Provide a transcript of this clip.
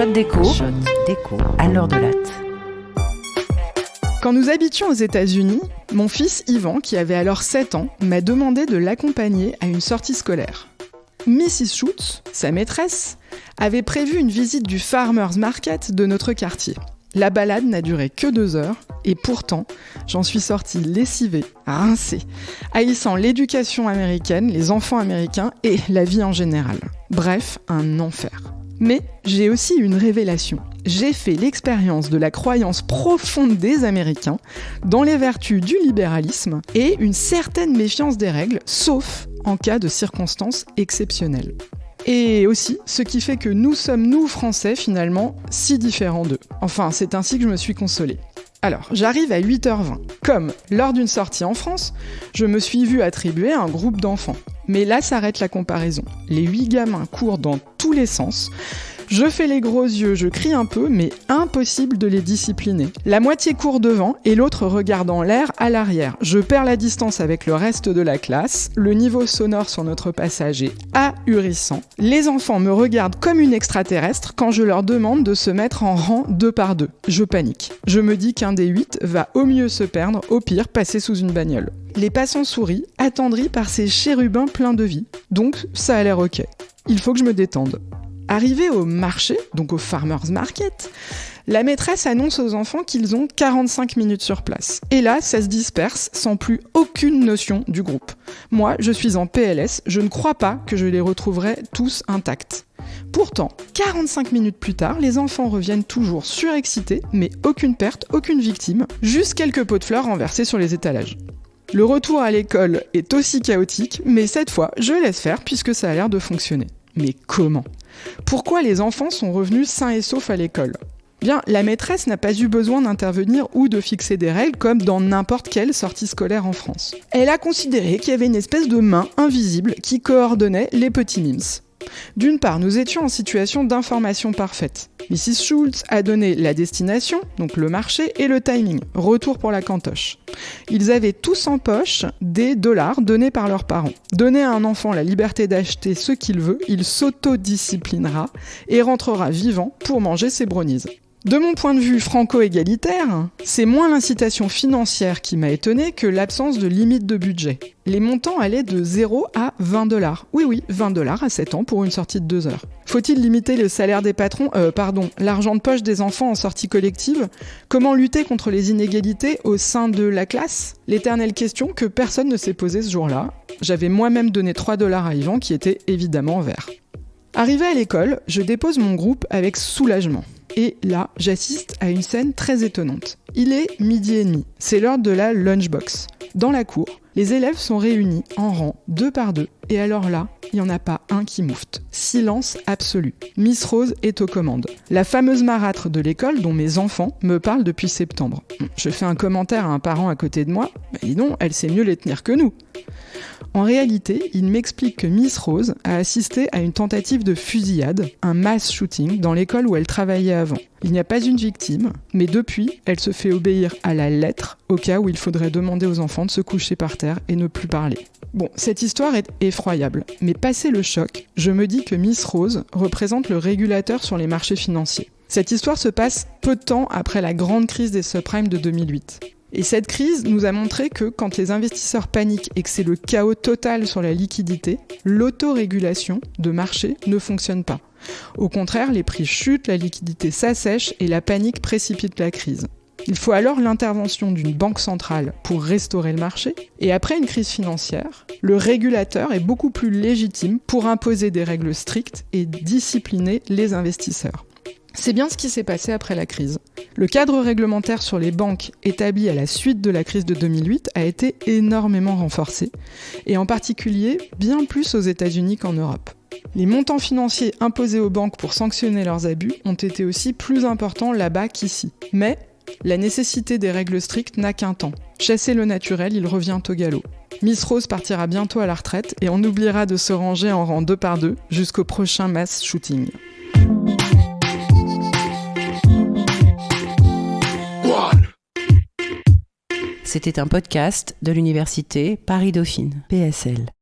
Shot d'écho à l'heure de latte. Quand nous habitions aux États-Unis, mon fils Yvan, qui avait alors 7 ans, m'a demandé de l'accompagner à une sortie scolaire. Mrs. Schultz, sa maîtresse, avait prévu une visite du Farmer's Market de notre quartier. La balade n'a duré que 2 heures, et pourtant, j'en suis sortie lessivée, rincée, haïssant l'éducation américaine, les enfants américains et la vie en général. Bref, un enfer. Mais j'ai aussi une révélation. J'ai fait l'expérience de la croyance profonde des Américains dans les vertus du libéralisme et une certaine méfiance des règles, sauf en cas de circonstances exceptionnelles. Et aussi, ce qui fait que nous sommes, nous Français, finalement, si différents d'eux. Enfin, c'est ainsi que je me suis consolée. Alors, j'arrive à 8h20. Comme, lors d'une sortie en France, je me suis vue attribuer un groupe d'enfants. Mais là s'arrête la comparaison. Les 8 gamins courent dans tous les sens. Je fais les gros yeux, je crie un peu, mais impossible de les discipliner. La moitié court devant et l'autre regarde en l'air à l'arrière. Je perds la distance avec le reste de la classe. Le niveau sonore sur notre passage est ahurissant. Les enfants me regardent comme une extraterrestre quand je leur demande de se mettre en rang 2 par 2. Je panique. Je me dis qu'un des 8 va au mieux se perdre, au pire passer sous une bagnole. Les passants sourient, attendris par ces chérubins pleins de vie. Donc ça a l'air ok. Il faut que je me détende. Arrivé au marché, donc au Farmer's Market, la maîtresse annonce aux enfants qu'ils ont 45 minutes sur place. Et là, ça se disperse sans plus aucune notion du groupe. Moi, je suis en PLS, je ne crois pas que je les retrouverai tous intacts. Pourtant, 45 minutes plus tard, les enfants reviennent toujours surexcités, mais aucune perte, aucune victime, juste quelques pots de fleurs renversés sur les étalages. Le retour à l'école est aussi chaotique, mais cette fois, je laisse faire puisque ça a l'air de fonctionner. Mais comment ? Pourquoi les enfants sont revenus sains et saufs à l'école ? Bien, la maîtresse n'a pas eu besoin d'intervenir ou de fixer des règles comme dans n'importe quelle sortie scolaire en France. Elle a considéré qu'il y avait une espèce de main invisible qui coordonnait les petits mimes. D'une part, nous étions en situation d'information parfaite. Mrs. Schultz a donné la destination, donc le marché, et le timing, retour pour la cantoche. Ils avaient tous en poche des dollars donnés par leurs parents. Donner à un enfant la liberté d'acheter ce qu'il veut, il s'autodisciplinera et rentrera vivant pour manger ses brownies. De mon point de vue franco-égalitaire, c'est moins l'incitation financière qui m'a étonnée que l'absence de limite de budget. Les montants allaient de 0 à 20 $. Oui, 20 $ à 7 ans pour une sortie de 2 heures. Faut-il limiter le salaire des patrons, l'argent de poche des enfants en sortie collective ? Comment lutter contre les inégalités au sein de la classe ? L'éternelle question que personne ne s'est posée ce jour-là. J'avais moi-même donné 3 $ à Yvan qui était évidemment vert. Arrivé à l'école, je dépose mon groupe avec soulagement. Et là, j'assiste à une scène très étonnante. Il est 12h30, c'est l'heure de la lunchbox. Dans la cour, les élèves sont réunis en rang 2 par 2. Et alors là, il n'y en a pas un qui moufte. Silence absolu. Miss Rose est aux commandes. La fameuse marâtre de l'école dont mes enfants me parlent depuis septembre. Je fais un commentaire à un parent à côté de moi. Dis donc, elle sait mieux les tenir que nous. En réalité, il m'explique que Miss Rose a assisté à une tentative de fusillade, un mass shooting, dans l'école où elle travaillait avant. Il n'y a pas une victime, mais depuis, elle se fait obéir à la lettre, au cas où il faudrait demander aux enfants de se coucher par terre et ne plus parler. Bon, cette histoire est effroyable, mais passé le choc, je me dis que Miss Rose représente le régulateur sur les marchés financiers. Cette histoire se passe peu de temps après la grande crise des subprimes de 2008. Et cette crise nous a montré que quand les investisseurs paniquent et que c'est le chaos total sur la liquidité, l'autorégulation de marché ne fonctionne pas. Au contraire, les prix chutent, la liquidité s'assèche et la panique précipite la crise. Il faut alors l'intervention d'une banque centrale pour restaurer le marché. Et après une crise financière, le régulateur est beaucoup plus légitime pour imposer des règles strictes et discipliner les investisseurs. C'est bien ce qui s'est passé après la crise. Le cadre réglementaire sur les banques établi à la suite de la crise de 2008 a été énormément renforcé, et en particulier bien plus aux États-Unis qu'en Europe. Les montants financiers imposés aux banques pour sanctionner leurs abus ont été aussi plus importants là-bas qu'ici. Mais la nécessité des règles strictes n'a qu'un temps. Chasser le naturel, il revient au galop. Miss Rose partira bientôt à la retraite et on oubliera de se ranger en rang 2 par 2 jusqu'au prochain mass shooting. C'était un podcast de l'université Paris-Dauphine, PSL.